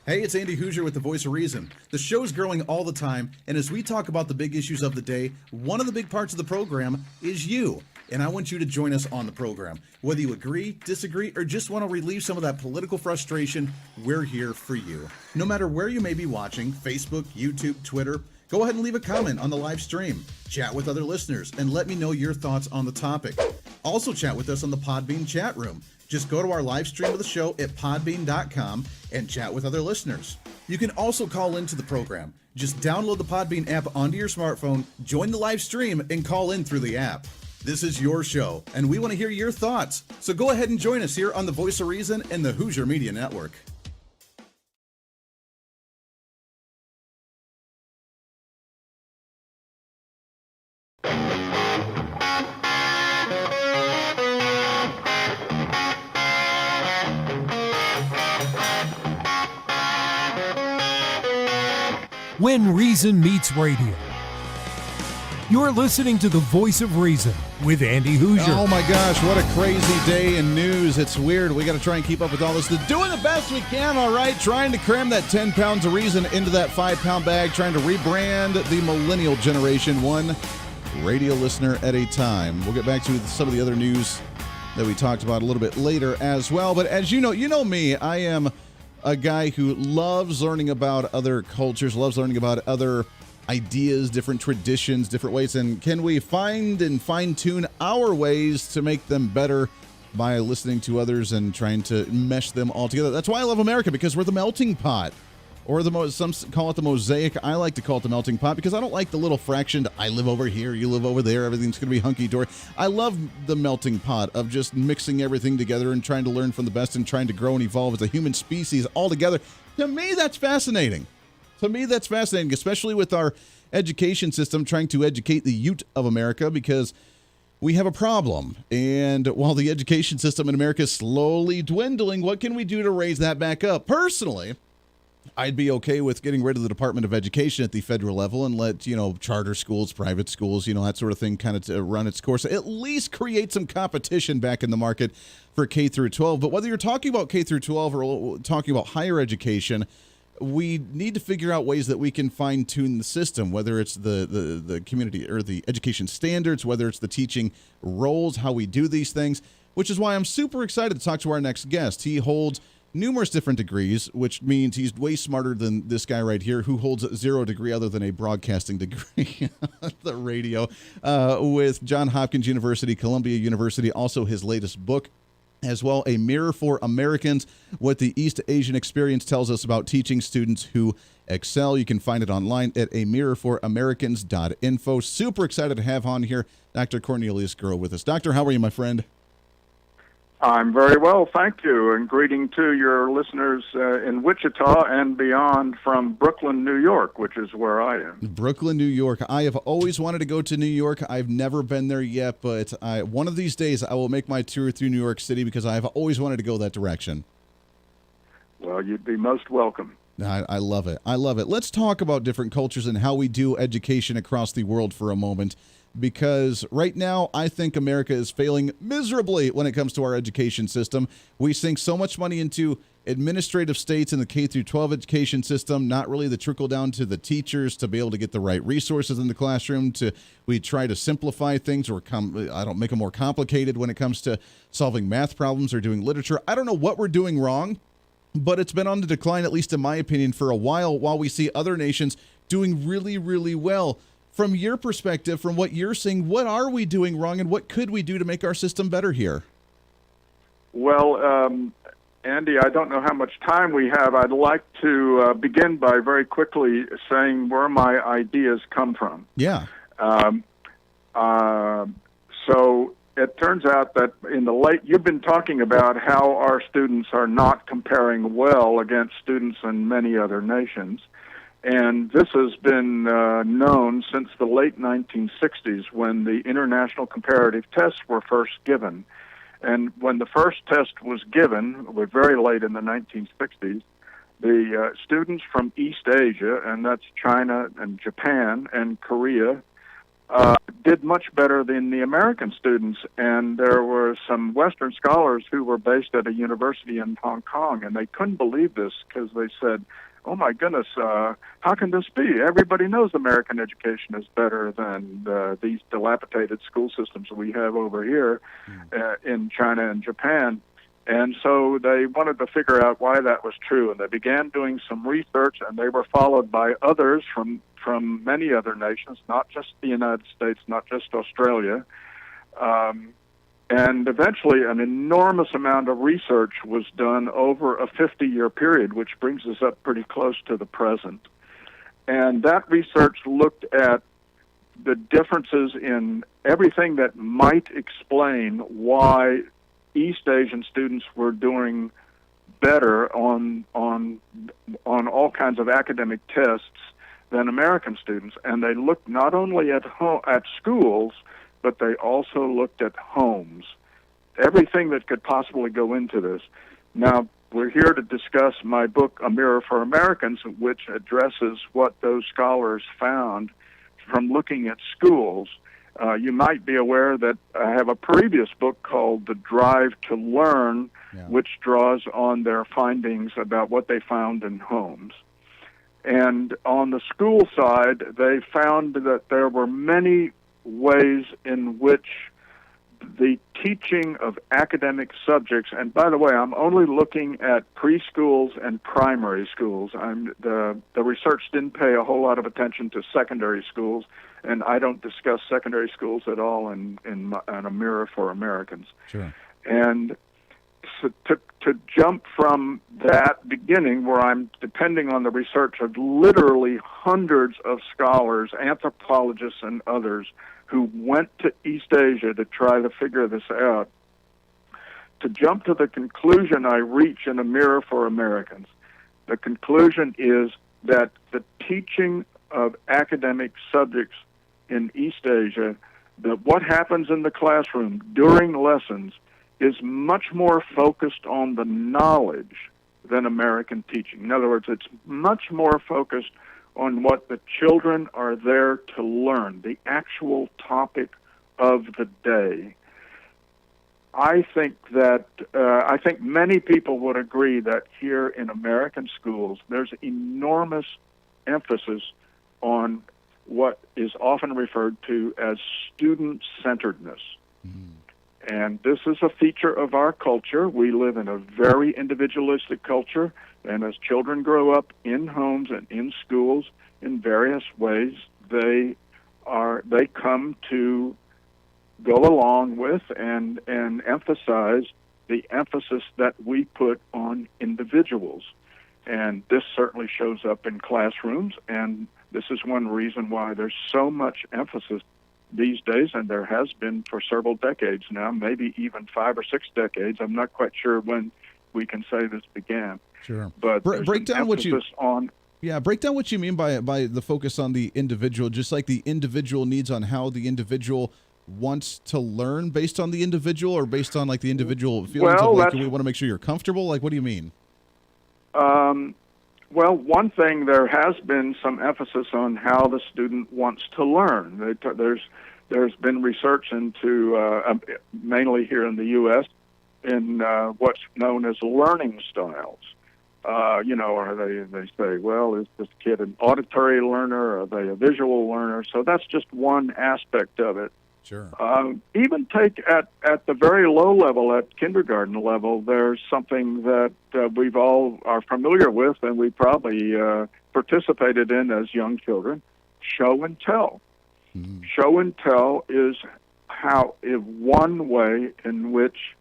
Hey, it's Andy Hooser with the Voice of Reason. The show's growing all the time, and as we talk about the big issues of the day, one of the big parts of the program is you. And I want you to join us on the program. Whether you agree, disagree, or just want to relieve some of that political frustration, we're here for you. No matter where you may be watching, Facebook, YouTube, Twitter, go ahead and leave a comment on the live stream. Chat with other listeners and let me know your thoughts on the topic. Also chat with us on the Podbean chat room. Just go to our live stream of the show at podbean.com and chat with other listeners. You can also call into the program. Just download the Podbean app onto your smartphone, join the live stream, and call in through the app. This is your show, and we want to hear your thoughts. So go ahead and join us here on the Voice of Reason and the Hooser Media Network. When Reason Meets Radio. You're listening to the Voice of Reason with Andy Hooser. Oh my gosh, what a crazy day in news. It's weird. We got to try and keep up with all this. They're doing the best we can, all right? Trying to cram that 10 pounds of reason into that 5-pound bag, trying to rebrand the millennial generation, one radio listener at a time. We'll get back to some of the other news that we talked about a little bit later as well. But as you know me, I am a guy who loves learning about other cultures, loves learning about other ideas, different traditions, different ways, and can we find and fine-tune our ways to make them better by listening to others and trying to mesh them all together. That's why I love America, because we're the melting pot. Or some call it the mosaic. I like to call it the melting pot because I don't like the little fraction. I live over here, you live over there, everything's going to be hunky-dory. I love the melting pot of just mixing everything together and trying to learn from the best and trying to grow and evolve as a human species all together. To me, that's fascinating. Especially with our education system trying to educate the youth of America, because we have a problem. And while the education system in America is slowly dwindling, what can we do to raise that back up? Personally, I'd be okay with getting rid of the Department of Education at the federal level and let, charter schools, private schools, that sort of thing kind of run its course. At least create some competition back in the market for K through 12. But whether you're talking about K through 12 or talking about higher education, we need to figure out ways that we can fine-tune the system, whether it's the community or the education standards, whether it's the teaching roles, how we do these things, which is why I'm super excited to talk to our next guest. He holds numerous different degrees, which means he's way smarter than this guy right here, who holds 0 degree other than a broadcasting degree, the radio, with Johns Hopkins University, Columbia University, also his latest book as well, A Mirror for Americans, What the East Asian Experience Tells Us About Teaching Students Who Excel. You can find it online at amirrorforamericans.info. Super excited to have on here Dr. Cornelius Grow with us. Doctor, how are you, my friend? I'm very well, thank you, and greeting to your listeners in Wichita and beyond from Brooklyn, New York, which is where I am. Brooklyn, New York. I have always wanted to go to New York. I've never been there yet, but one of these days I will make my tour through New York City because I've always wanted to go that direction. Well, you'd be most welcome. I love it. I love it. Let's talk about different cultures and how we do education across the world for a moment, because right now I think America is failing miserably when it comes to our education system. We sink so much money into administrative states in the K through 12 education system, not really the trickle down to the teachers to be able to get the right resources in the classroom. We try to simplify things or make them more complicated when it comes to solving math problems or doing literature. I don't know what we're doing wrong, but it's been on the decline, at least in my opinion, for a while we see other nations doing really, really well. From your perspective, from what you're seeing, what are we doing wrong and what could we do to make our system better here? Well, Andy, I don't know how much time we have. I'd like to begin by very quickly saying where my ideas come from. Yeah. So it turns out that you've been talking about how our students are not comparing well against students in many other nations. And this has been known since the late 1960s when the international comparative tests were first given. And when the first test was given, very late in the 1960s, the students from East Asia, and that's China and Japan and Korea, did much better than the American students. And there were some Western scholars who were based at a university in Hong Kong, and they couldn't believe this because they said, oh my goodness, how can this be? Everybody knows American education is better than these dilapidated school systems we have over here in China and Japan. And so they wanted to figure out why that was true, and they began doing some research, and they were followed by others from many other nations, not just the United States, not just Australia. And eventually an enormous amount of research was done over a 50-year period, which brings us up pretty close to the present. And that research looked at the differences in everything that might explain why East Asian students were doing better on all kinds of academic tests than American students. And they looked not only at schools, but they also looked at homes. Everything that could possibly go into this. Now, we're here to discuss my book, A Mirror for Americans, which addresses what those scholars found from looking at schools. You might be aware that I have a previous book called The Drive to Learn, which draws on their findings about what they found in homes. And on the school side, they found that there were many ways in which the teaching of academic subjects, and by the way, I'm only looking at preschools and primary schools. The research didn't pay a whole lot of attention to secondary schools, and I don't discuss secondary schools at all in A Mirror for Americans. Sure. And so to jump from that beginning, where I'm depending on the research of literally hundreds of scholars, anthropologists, and others who went to East Asia to try to figure this out, to jump to the conclusion I reach in A Mirror for Americans, the conclusion is that the teaching of academic subjects in East Asia, that what happens in the classroom during lessons is much more focused on the knowledge than American teaching. In other words, it's much more focused on what the children are there to learn, the actual topic of the day. I think many people would agree that here in American schools, there's enormous emphasis on what is often referred to as student-centeredness. And this is a feature of our culture. We live in a very individualistic culture, and as children grow up in homes and in schools in various ways, they come to go along with and emphasize the emphasis that we put on individuals. And this certainly shows up in classrooms, and this is one reason why there's so much emphasis these days, and there has been for several decades now, maybe even 5 or 6 decades. I'm not quite sure when we can say this began. Sure. But break down what you on. Yeah, break down what you mean by the focus on the individual, just like the individual needs on how the individual wants to learn based on the individual, or based on like the individual feelings of like, we want to make sure you're comfortable. Like, what do you mean? Well, one thing, there has been some emphasis on how the student wants to learn. There's been research into, mainly here in the U.S., in what's known as learning styles. Or they say, well, is this kid an auditory learner? Are they a visual learner? So that's just one aspect of it. Sure. Even take at the very low level, at kindergarten level, there's something that we've all are familiar with, and we probably participated in as young children: show and tell. Mm-hmm. Show and tell is one way in which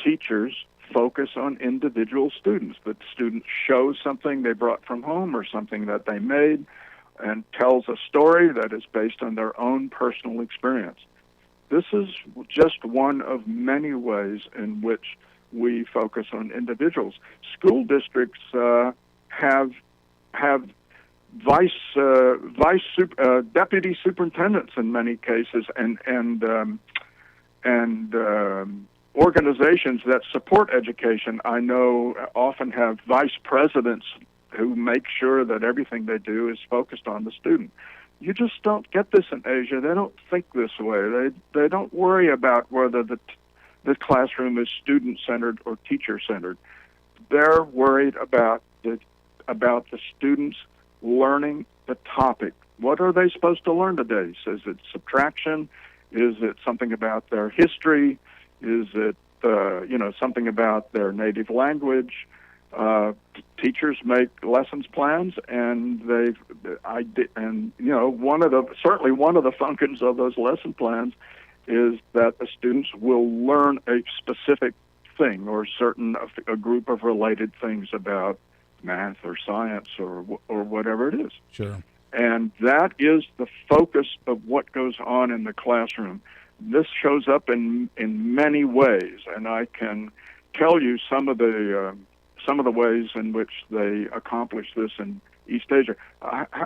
teachers focus on individual students. That students show something they brought from home or something that they made, and tells a story that is based on their own personal experience. this is just one of many ways in which we focus on individuals. School districts have deputy superintendents in many cases, and organizations that support education, I know, often have vice presidents who make sure that everything they do is focused on the student. You just don't get this in Asia. They don't think this way. They don't worry about whether the classroom is student-centered or teacher-centered. They're worried about the students learning the topic. What are they supposed to learn today? Is it subtraction? Is it something about their history? Is it something about their native language? Teachers make lessons plans, and one of the functions of those lesson plans is that the students will learn a specific thing or a group of related things about math or science or whatever it is. Sure. And that is the focus of what goes on in the classroom. This shows up in many ways, and I can tell you some of the ways in which they accomplish this in East Asia.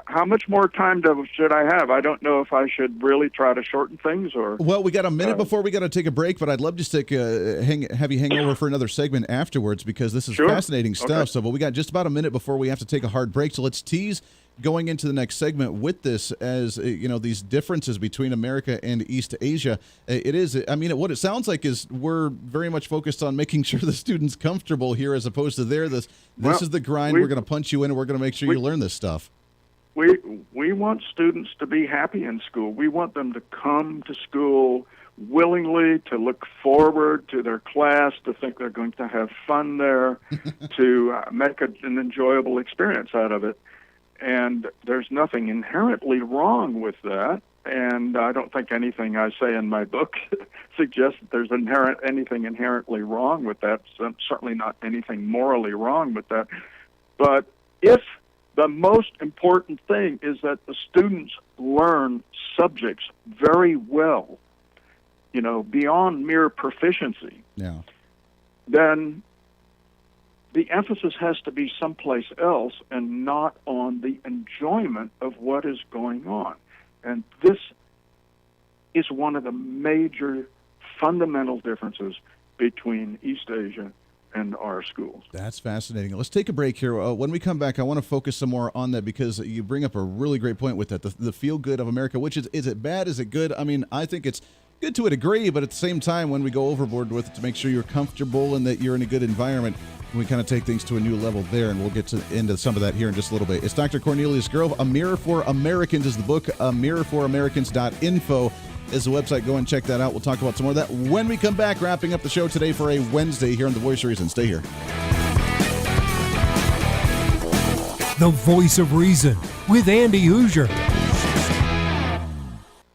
How much more time should I have? I don't know if I should really try to shorten things or... Well, we got a minute before we got to take a break, but I'd love to have you hang over for another segment afterwards because this is fascinating stuff. Okay. So, but we got just about a minute before we have to take a hard break. So let's tease going into the next segment with this as, these differences between America and East Asia. It is, what it sounds like is we're very much focused on making sure the student's comfortable here as opposed to there. This is the grind. We're going to punch you in and we're going to make sure you learn this stuff. We want students to be happy in school. We want them to come to school willingly, to look forward to their class, to think they're going to have fun there, to make an enjoyable experience out of it. And there's nothing inherently wrong with that. And I don't think anything I say in my book suggests that there's anything inherently wrong with that. So certainly not anything morally wrong with that. But if the most important thing is that the students learn subjects very well, beyond mere proficiency, then the emphasis has to be someplace else and not on the enjoyment of what is going on. And this is one of the major fundamental differences between East Asia and our schools. That's fascinating. Let's take a break here. When we come back, I want to focus some more on that because you bring up a really great point with that, the feel-good of America, which is it bad? Is it good? I think it's good to a degree, but at the same time, when we go overboard with it to make sure you're comfortable and that you're in a good environment, we kind of take things to a new level there, and we'll get into some of that here in just a little bit. It's Dr. Cornelius Grove. A Mirror for Americans is the book. mirrorforamericans.info is the website. Go and check that out. We'll talk about some more of that when we come back, wrapping up the show today for a Wednesday here on The Voice of Reason. Stay here. The Voice of Reason with Andy Hooser.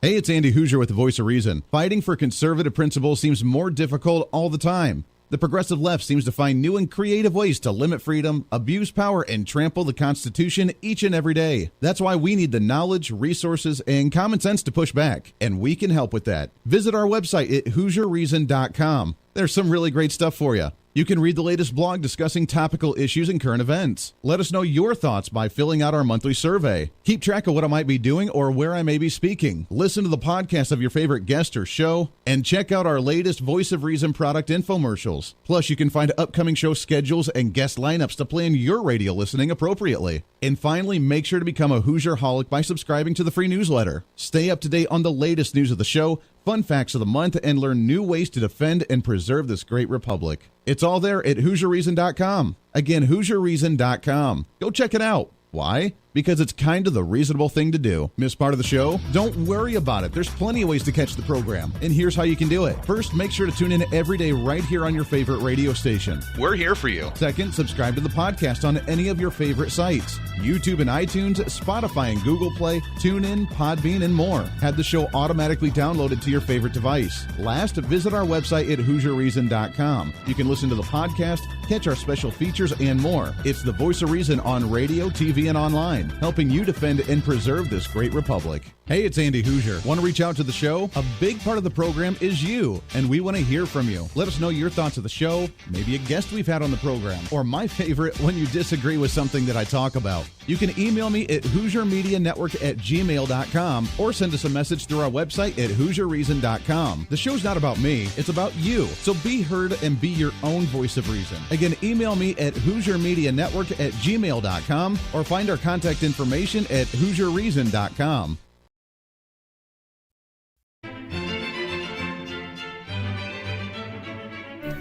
Hey, it's Andy Hooser with The Voice of Reason. Fighting for conservative principles seems more difficult all the time. The progressive left seems to find new and creative ways to limit freedom, abuse power, and trample the Constitution each and every day. That's why we need the knowledge, resources, and common sense to push back, and we can help with that. Visit our website at HooserReason.com. There's some really great stuff for you. You can read the latest blog discussing topical issues and current events. Let us know your thoughts by filling out our monthly survey. Keep track of what I might be doing or where I may be speaking. Listen to the podcast of your favorite guest or show, and check out our latest Voice of Reason product infomercials. Plus, you can find upcoming show schedules and guest lineups to plan your radio listening appropriately. And finally, make sure to become a Hoosier-holic by subscribing to the free newsletter. Stay up to date on the latest news of the show, fun facts of the month, and learn new ways to defend and preserve this great republic. It's all there at HooserReason.com. Again, HooserReason.com. Go check it out. Why? Because it's kind of the reasonable thing to do. Miss part of the show? Don't worry about it. There's plenty of ways to catch the program, and here's how you can do it. First, make sure to tune in every day right here on your favorite radio station. We're here for you. Second, subscribe to the podcast on any of your favorite sites. YouTube and iTunes, Spotify and Google Play, TuneIn, Podbean, and more. Have the show automatically downloaded to your favorite device. Last, visit our website at HooserReason.com. You can listen to the podcast, catch our special features, and more. It's the Voice of Reason on radio, TV, and online, helping you defend and preserve this great republic. Hey, it's Andy Hooser. Want to reach out to the show? A big part of the program is you, and we want to hear from you. Let us know your thoughts of the show, maybe a guest we've had on the program, or my favorite, when you disagree with something that I talk about. You can email me at HooserMediaNetwork@gmail.com or send us a message through our website at HooserReason.com. The show's not about me, it's about you. So be heard and be your own voice of reason. Again, email me at HooserMediaNetwork@gmail.com or find our contact information at HooserReason.com.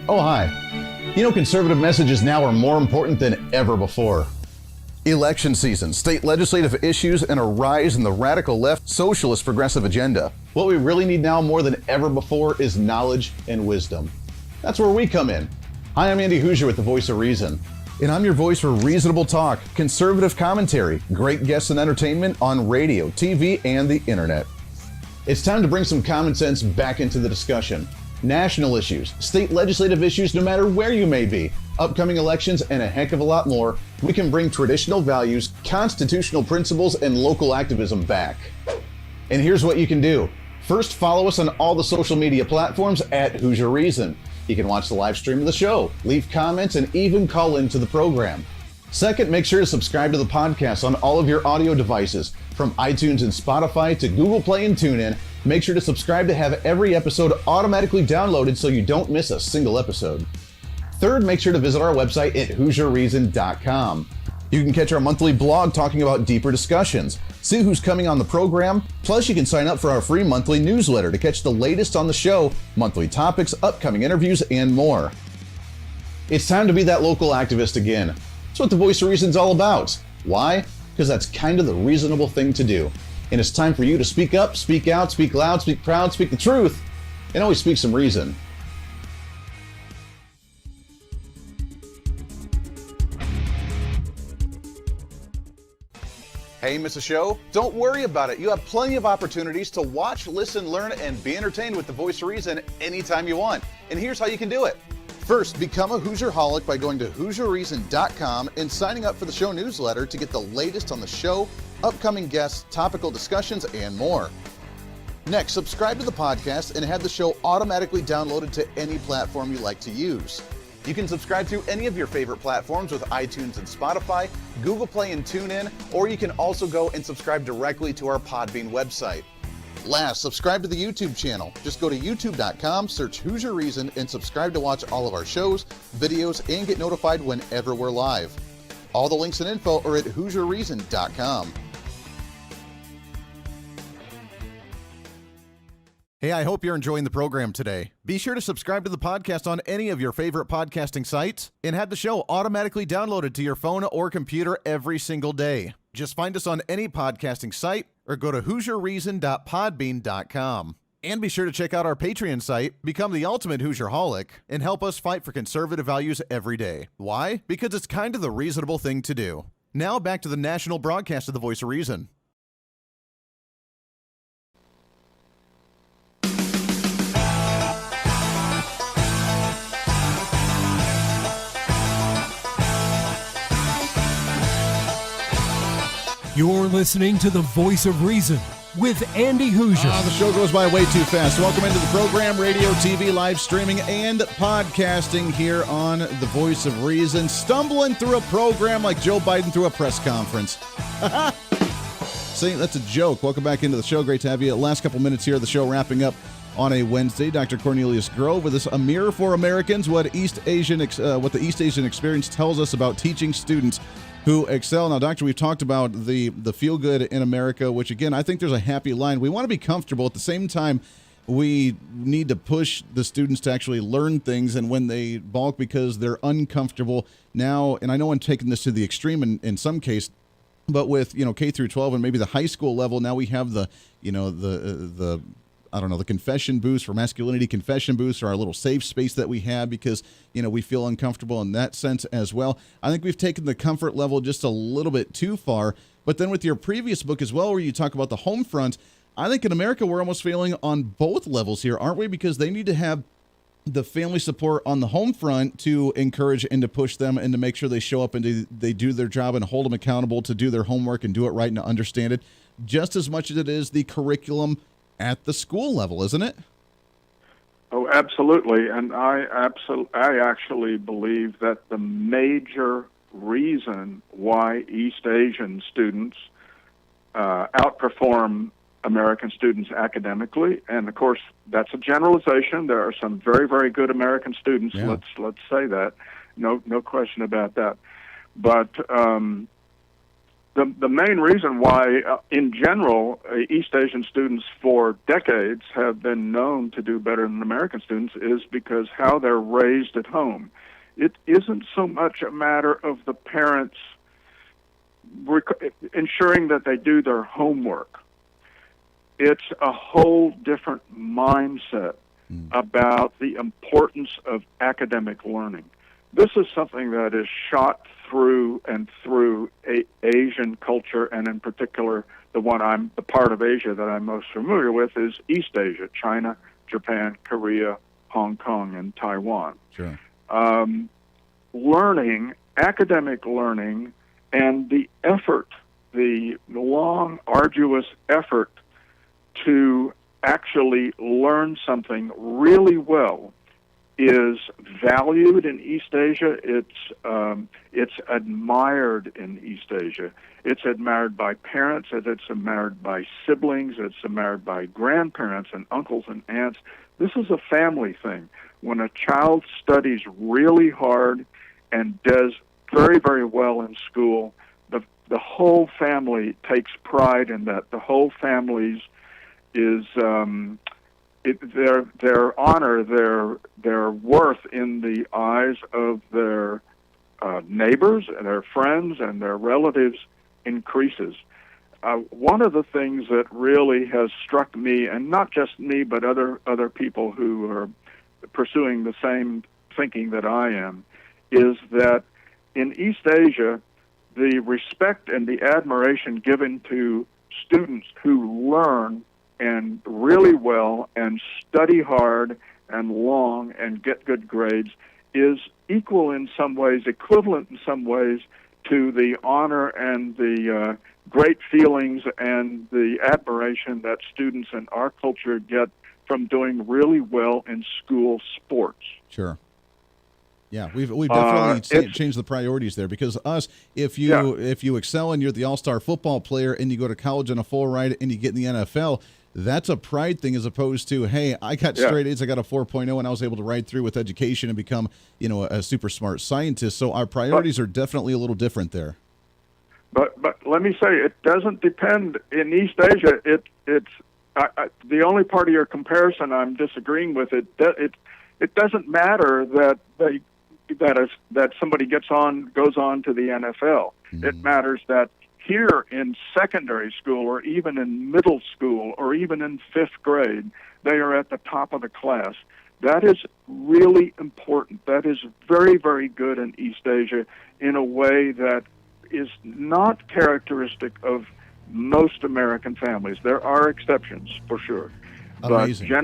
Oh, hi. You know, conservative messages now are more important than ever before. Election season, state legislative issues, and a rise in the radical left socialist progressive agenda. What we really need now more than ever before is knowledge and wisdom. That's where we come in. Hi, I'm Andy Hooser with the Voice of Reason. And I'm your voice for reasonable talk, conservative commentary, great guests and entertainment on radio, TV, and the internet. It's time to bring some common sense back into the discussion. National issues, state legislative issues, no matter where you may be, upcoming elections, and a heck of a lot more, we can bring traditional values, constitutional principles, and local activism back. And here's what you can do. First, follow us on all the social media platforms at Hooser Reason. You can watch the live stream of the show, leave comments, and even call into the program. Second, make sure to subscribe to the podcast on all of your audio devices, from iTunes and Spotify to Google Play and TuneIn. Make sure to subscribe to have every episode automatically downloaded so you don't miss a single episode. Third, make sure to visit our website at HooserReason.com. You can catch our monthly blog talking about deeper discussions, see who's coming on the program, plus you can sign up for our free monthly newsletter to catch the latest on the show, monthly topics, upcoming interviews, and more. It's time to be that local activist again. That's what the Voice of Reason's all about. Why? Because that's kind of the reasonable thing to do. And it's time for you to speak up, speak out, speak loud, speak proud, speak the truth, and always speak some reason. Hey, miss a show? Don't worry about it. You have plenty of opportunities to watch, listen, learn, and be entertained with the Voice of Reason anytime you want. And here's how you can do it. First, become a Hooserholic by going to HooserReason.com and signing up for the show newsletter to get the latest on the show, upcoming guests, topical discussions, and more. Next, subscribe to the podcast and have the show automatically downloaded to any platform you like to use. You can subscribe through any of your favorite platforms with iTunes and Spotify, Google Play and TuneIn, or you can also go and subscribe directly to our Podbean website. Last, subscribe to the YouTube channel. Just go to youtube.com, search Hooser Reason, and subscribe to watch all of our shows, videos, and get notified whenever we're live. All the links and info are at HooserReason.com. Hey, I hope you're enjoying the program today. Be sure to subscribe to the podcast on any of your favorite podcasting sites and have the show automatically downloaded to your phone or computer every single day. Just find us on any podcasting site or go to HooserReason.podbean.com. And be sure to check out our Patreon site, become the ultimate Hooserholic, and help us fight for conservative values every day. Why? Because it's kind of the reasonable thing to do. Now back to the national broadcast of the Voice of Reason. You're listening to the Voice of Reason with Andy Hooser. The show goes by way too fast. Welcome into the program, radio, TV, live streaming, and podcasting here on the Voice of Reason. Stumbling through a program like Joe Biden through a press conference. See, that's a joke. Welcome back into the show. Great to have you. Last couple minutes here of the show wrapping up on a Wednesday. Dr. Cornelius Grove with us, A Mirror for Americans, what the East Asian experience tells us about teaching students who excel. Now, Doctor, we've talked about the feel-good in America, which, again, I think there's a happy line. We want to be comfortable. At the same time, we need to push the students to actually learn things, and when they balk because they're uncomfortable now, and I know I'm taking this to the extreme in some case, but with, K through 12 and maybe the high school level, now we have the confession booths for masculinity, confession booths are our little safe space that we have because, we feel uncomfortable in that sense as well. I think we've taken the comfort level just a little bit too far. But then with your previous book as well, where you talk about the home front, I think in America we're almost failing on both levels here, aren't we? Because they need to have the family support on the home front to encourage and to push them and to make sure they show up and they do their job and hold them accountable to do their homework and do it right and to understand it, just as much as it is the curriculum at the school level, isn't it? Oh, absolutely. And I actually believe that the major reason why East Asian students outperform American students academically, and of course that's a generalization. There are some very, very good American students. Yeah. Let's say that, no question about that. But the main reason why, in general, East Asian students for decades have been known to do better than American students is because how they're raised at home. It isn't so much a matter of the parents ensuring that they do their homework. It's a whole different mindset about the importance of academic learning. This is something that is shot through and through Asian culture, and in particular, the part of Asia that I'm most familiar with is East Asia: China, Japan, Korea, Hong Kong, and Taiwan. Sure. Learning, academic learning, and the effort, the long, arduous effort to actually learn something really well is valued in East Asia. It's admired in East Asia. It's admired by parents, it's admired by siblings, it's admired by grandparents and uncles and aunts. This is a family thing. When a child studies really hard and does very, very well in school, the whole family takes pride in that. The whole family's is their honor, their worth in the eyes of their neighbors and their friends and their relatives increases. One of the things that really has struck me, and not just me, but other people who are pursuing the same thinking that I am, is that in East Asia, the respect and the admiration given to students who learn and really well and study hard and long and get good grades is equal in some ways, equivalent in some ways to the honor and the great feelings and the admiration that students in our culture get from doing really well in school sports. Sure. Yeah, we've definitely changed the priorities there, because if you excel and you're the all-star football player and you go to college on a full ride and you get in the NFL, that's a pride thing, as opposed to, hey, I got straight A's, I got a 4.0, and I was able to ride through with education and become, a super smart scientist. So our priorities are definitely a little different there. But let me say, it doesn't depend in East Asia. It's the only part of your comparison I'm disagreeing with. It doesn't matter that somebody goes on to the NFL. Mm-hmm. It matters that here in secondary school, or even in middle school, or even in fifth grade, they are at the top of the class. That is really important. That is very, very good in East Asia in a way that is not characteristic of most American families. There are exceptions, for sure. Amazing. But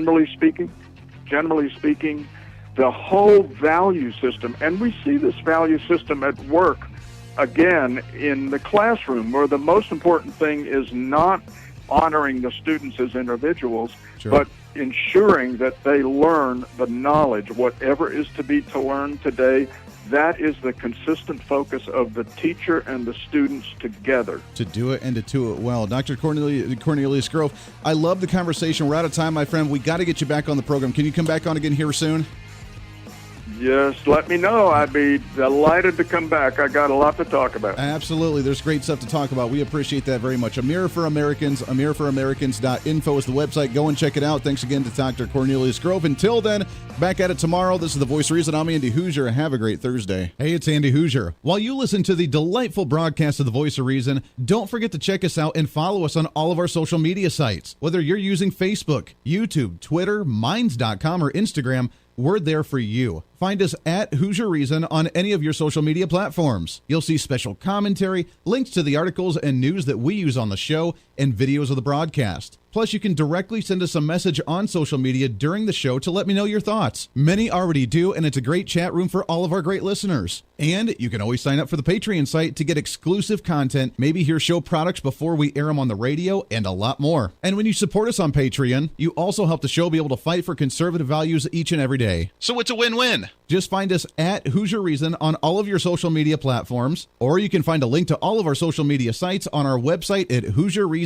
generally speaking, the whole value system, and we see this value system at work again in the classroom, where the most important thing is not honoring the students as individuals, but ensuring that they learn the knowledge, whatever is to be to learn today. That is the consistent focus of the teacher and the students together. To do it and to do it well. Dr. Cornelius Grove, I love the conversation. We're out of time, my friend. We got to get you back on the program. Can you come back on again here soon? Yes, let me know. I'd be delighted to come back. I got a lot to talk about. Absolutely. There's great stuff to talk about. We appreciate that very much. A Mirror for Americans, amirroramericans.info is the website. Go and check it out. Thanks again to Dr. Cornelius Grove. Until then, back at it tomorrow. This is The Voice of Reason. I'm Andy Hooser. Have a great Thursday. Hey, it's Andy Hooser. While you listen to the delightful broadcast of The Voice of Reason, don't forget to check us out and follow us on all of our social media sites. Whether you're using Facebook, YouTube, Twitter, Minds.com, or Instagram, we're there for you. Find us at Hoosier Reason on any of your social media platforms. You'll see special commentary, links to the articles and news that we use on the show, and videos of the broadcast. Plus, you can directly send us a message on social media during the show to let me know your thoughts. Many already do, and it's a great chat room for all of our great listeners. And you can always sign up for the Patreon site to get exclusive content, maybe hear show products before we air them on the radio, and a lot more. And when you support us on Patreon, you also help the show be able to fight for conservative values each and every day. So it's a win-win. Just find us at Hoosier Reason on all of your social media platforms, or you can find a link to all of our social media sites on our website at HoosierReason.com.